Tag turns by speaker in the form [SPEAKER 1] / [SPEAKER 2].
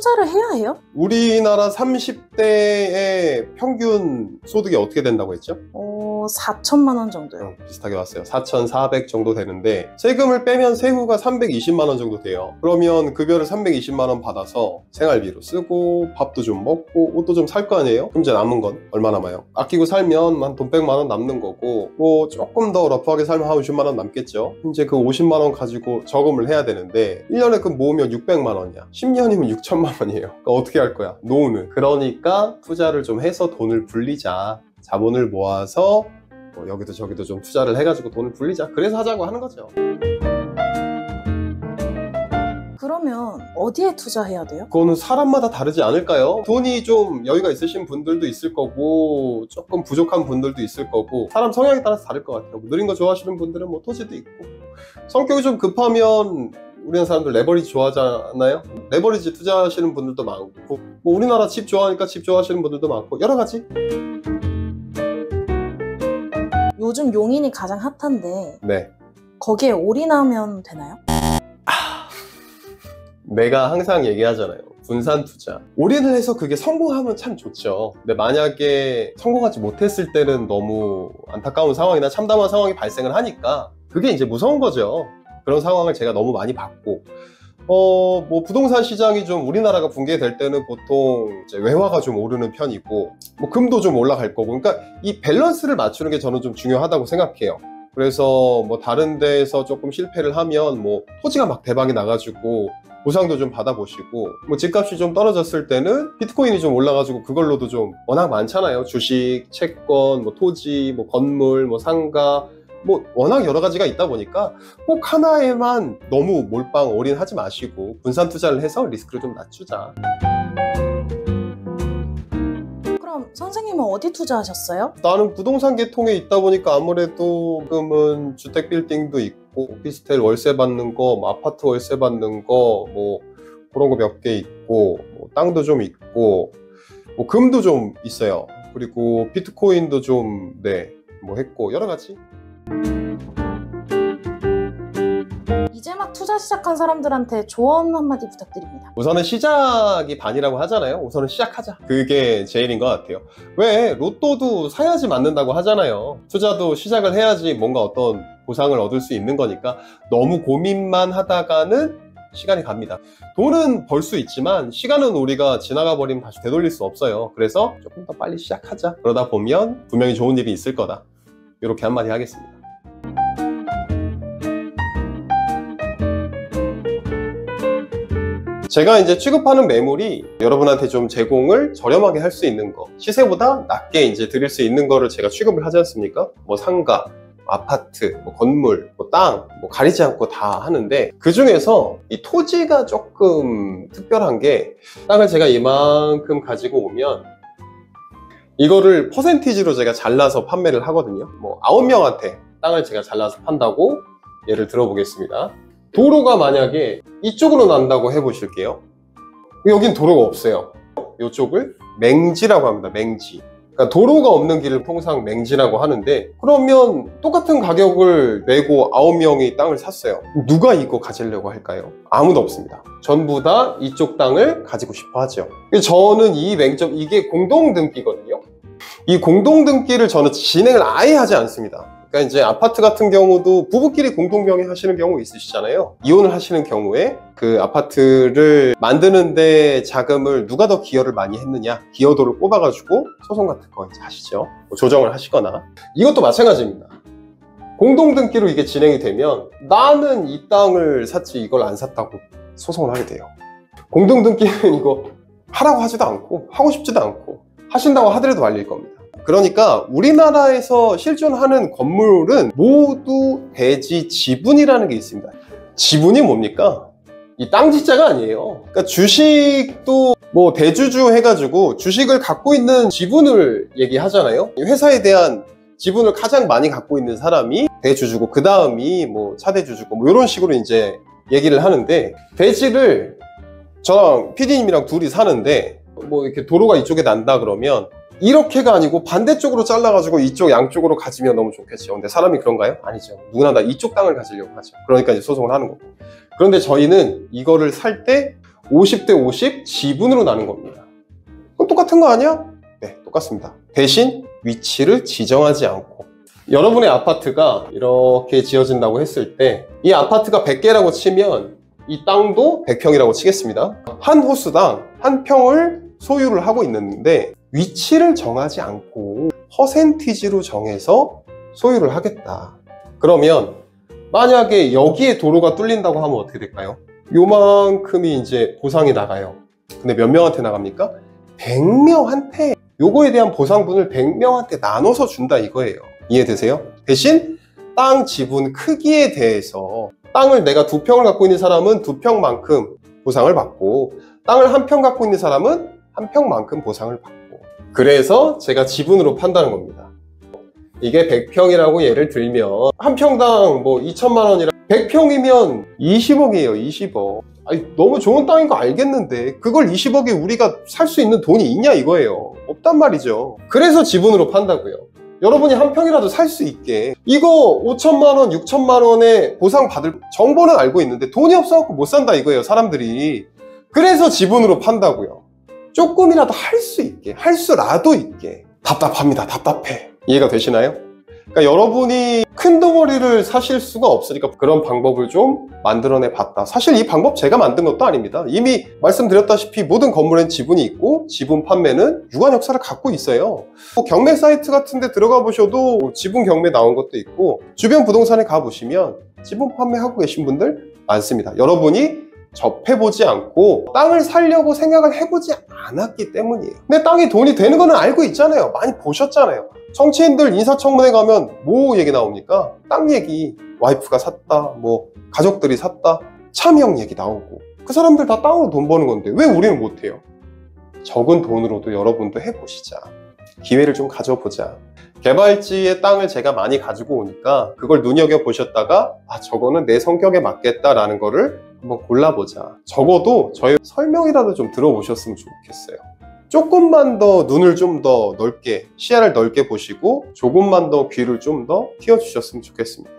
[SPEAKER 1] 투자를 해야 해요?
[SPEAKER 2] 우리나라 30대의 평균 소득이 어떻게 된다고 했죠?
[SPEAKER 1] 4천만 원 정도요.
[SPEAKER 2] 비슷하게 왔어요. 4,400 정도 되는데 세금을 빼면 세후가 320만 원 정도 돼요. 그러면 급여를 320만 원 받아서 생활비로 쓰고 밥도 좀 먹고 옷도 좀 살 거 아니에요? 그럼 이제 남은 건 얼마 남아요? 아끼고 살면 한 돈 100만 원 남는 거고, 뭐 조금 더 러프하게 살면 한 50만 원 남겠죠. 이제 그 50만 원 가지고 저금을 해야 되는데 1년에 그 모으면 600만 원이야. 10년이면 6천만 원이에요. 그러니까 어떻게 할 거야? 노후는. 그러니까 투자를 좀 해서 돈을 불리자. 자본을 모아서 뭐 여기도 저기도 좀 투자를 해가지고 돈을 불리자. 그래서 하자고 하는 거죠.
[SPEAKER 1] 그러면 어디에 투자해야 돼요?
[SPEAKER 2] 그거는 사람마다 다르지 않을까요? 돈이 좀 여유가 있으신 분들도 있을 거고 조금 부족한 분들도 있을 거고 사람 성향에 따라서 다를 것 같아요. 느린 거 좋아하시는 분들은 뭐 토지도 있고, 성격이 좀 급하면 우리나라 사람들 레버리지 좋아하잖아요. 레버리지 투자하시는 분들도 많고, 뭐 우리나라 집 좋아하니까 집 좋아하시는 분들도 많고, 여러 가지.
[SPEAKER 1] 요즘 용인이 가장 핫한데
[SPEAKER 2] 네.
[SPEAKER 1] 거기에 올인하면 되나요?
[SPEAKER 2] 내가 항상 얘기하잖아요. 분산 투자. 올인을 해서 그게 성공하면 참 좋죠. 근데 만약에 성공하지 못했을 때는 너무 안타까운 상황이나 참담한 상황이 발생을 하니까 그게 이제 무서운 거죠. 그런 상황을 제가 너무 많이 봤고, 뭐 부동산 시장이 좀 우리나라가 붕괴될 때는 보통 이제 외화가 좀 오르는 편이고, 뭐 금도 좀 올라갈 거고, 그러니까 이 밸런스를 맞추는 게 저는 좀 중요하다고 생각해요. 그래서 뭐 다른 데에서 조금 실패를 하면 뭐 토지가 막 대박이 나가지고 보상도 좀 받아보시고, 뭐 집값이 좀 떨어졌을 때는 비트코인이 좀 올라가지고 그걸로도 좀 워낙 많잖아요. 주식, 채권, 뭐 토지, 뭐 건물, 뭐 상가, 뭐 워낙 여러 가지가 있다 보니까 꼭 하나에만 너무 몰빵 올인하지 마시고 분산 투자를 해서 리스크를 좀 낮추자.
[SPEAKER 1] 그럼 선생님은 어디 투자하셨어요?
[SPEAKER 2] 나는 부동산 계통에 있다 보니까 아무래도 지금은 주택 빌딩도 있고 오피스텔 월세 받는 거, 뭐 아파트 월세 받는 거, 뭐 그런 거 몇 개 있고, 뭐 땅도 좀 있고, 뭐 금도 좀 있어요. 그리고 비트코인도 좀 뭐 했고 여러 가지.
[SPEAKER 1] 이제 막 투자 시작한 사람들한테 조언 한마디 부탁드립니다.
[SPEAKER 2] 우선은 시작이 반이라고 하잖아요. 우선은 시작하자. 그게 제일인 것 같아요. 왜 로또도 사야지 맞는다고 하잖아요. 투자도 시작을 해야지 뭔가 어떤 보상을 얻을 수 있는 거니까 너무 고민만 하다가는 시간이 갑니다. 돈은 벌 수 있지만 시간은 우리가 지나가 버리면 다시 되돌릴 수 없어요. 그래서 조금 더 빨리 시작하자. 그러다 보면 분명히 좋은 일이 있을 거다. 이렇게 한마디 하겠습니다. 제가 이제 취급하는 매물이 여러분한테 좀 제공을 저렴하게 할 수 있는 거, 시세보다 낮게 이제 드릴 수 있는 거를 제가 취급을 하지 않습니까? 뭐 상가, 아파트, 뭐 건물, 뭐 땅, 뭐 가리지 않고 다 하는데, 그 중에서 이 토지가 조금 특별한 게, 땅을 제가 이만큼 가지고 오면 이거를 퍼센티지로 제가 잘라서 판매를 하거든요. 뭐 9명한테 땅을 제가 잘라서 판다고 예를 들어보겠습니다. 도로가 만약에 이쪽으로 난다고 해보실게요. 여긴 도로가 없어요. 이쪽을 맹지라고 합니다. 맹지. 그러니까 도로가 없는 길을 통상 맹지라고 하는데, 그러면 똑같은 가격을 내고 9명이 땅을 샀어요. 누가 이거 가지려고 할까요? 아무도 없습니다. 전부 다 이쪽 땅을 가지고 싶어 하죠. 저는 이 맹점, 이게 공동등기거든요. 이 공동등기를 저는 진행을 아예 하지 않습니다. 그러니까 이제 아파트 같은 경우도 부부끼리 공동명의 하시는 경우 있으시잖아요. 이혼을 하시는 경우에 그 아파트를 만드는데 자금을 누가 더 기여를 많이 했느냐, 기여도를 뽑아가지고 소송 같은 거 이제 하시죠. 뭐 조정을 하시거나. 이것도 마찬가지입니다. 공동등기로 이게 진행이 되면 나는 이 땅을 샀지 이걸 안 샀다고 소송을 하게 돼요. 공동등기는 이거 하라고 하지도 않고 하고 싶지도 않고 하신다고 하더라도 말릴 겁니다. 그러니까 우리나라에서 실존하는 건물은 모두 대지 지분이라는 게 있습니다. 지분이 뭡니까? 이 땅지자가 아니에요. 그러니까 주식도 뭐 대주주 해가지고 주식을 갖고 있는 지분을 얘기하잖아요. 회사에 대한 지분을 가장 많이 갖고 있는 사람이 대주주고, 그 다음이 뭐 차대주주고, 뭐 이런 식으로 이제 얘기를 하는데, 대지를 저랑 PD님이랑 둘이 사는데 뭐 이렇게 도로가 이쪽에 난다 그러면 이렇게가 아니고 반대쪽으로 잘라가지고 이쪽 양쪽으로 가지면 너무 좋겠죠. 근데 사람이 그런가요? 아니죠. 누구나 다 이쪽 땅을 가지려고 하죠. 그러니까 이제 소송을 하는 거고. 그런데 저희는 이거를 살 때 50대 50 지분으로 나눈 겁니다. 그럼 똑같은 거 아니야? 네, 똑같습니다. 대신 위치를 지정하지 않고 여러분의 아파트가 이렇게 지어진다고 했을 때 이 아파트가 100개라고 치면 이 땅도 100평이라고 치겠습니다. 한 호수당 한 평을 소유를 하고 있는데 위치를 정하지 않고 퍼센티지로 정해서 소유를 하겠다. 그러면 만약에 여기에 도로가 뚫린다고 하면 어떻게 될까요? 요만큼이 이제 보상이 나가요. 근데 몇 명한테 나갑니까? 100명한테. 요거에 대한 보상분을 100명한테 나눠서 준다 이거예요. 이해되세요? 대신 땅 지분 크기에 대해서 땅을 내가 2평을 갖고 있는 사람은 2평만큼 보상을 받고 땅을 1평 갖고 있는 사람은 1평만큼 보상을 받고 그래서 제가 지분으로 판다는 겁니다. 이게 100평이라고 예를 들면 한 평당 뭐 2천만 원이라 100평이면 20억이에요. 20억. 아니, 너무 좋은 땅인 거 알겠는데 그걸 20억에 우리가 살 수 있는 돈이 있냐 이거예요. 없단 말이죠. 그래서 지분으로 판다고요. 여러분이 한 평이라도 살 수 있게 이거 5천만 원, 6천만 원에 보상 받을 정보는 알고 있는데 돈이 없어갖고 못 산다 이거예요. 사람들이. 그래서 지분으로 판다고요. 조금이라도 할 수 있게, 할 수라도 있게. 답답합니다. 답답해. 이해가 되시나요? 그러니까 여러분이 큰 덩어리를 사실 수가 없으니까 그런 방법을 좀 만들어내 봤다. 사실 이 방법 제가 만든 것도 아닙니다. 이미 말씀드렸다시피 모든 건물엔 지분이 있고 지분 판매는 유관 역사를 갖고 있어요. 경매 사이트 같은 데 들어가 보셔도 지분 경매 나온 것도 있고 주변 부동산에 가보시면 지분 판매하고 계신 분들 많습니다. 여러분이 접해보지 않고 땅을 사려고 생각을 해보지 않았기 때문이에요. 근데 땅이 돈이 되는 거는 알고 있잖아요. 많이 보셨잖아요. 정치인들 인사청문회 가면 뭐 얘기 나옵니까? 땅 얘기. 와이프가 샀다, 뭐 가족들이 샀다, 차명 얘기 나오고. 그 사람들 다 땅으로 돈 버는 건데 왜 우리는 못해요? 적은 돈으로도 여러분도 해보시자. 기회를 좀 가져보자. 개발지의 땅을 제가 많이 가지고 오니까 그걸 눈여겨보셨다가 아 저거는 내 성격에 맞겠다라는 거를 한번 골라보자. 적어도 저희 설명이라도 좀 들어보셨으면 좋겠어요. 조금만 더 눈을 좀 더 넓게, 시야를 넓게 보시고 조금만 더 귀를 좀 더 키워주셨으면 좋겠습니다.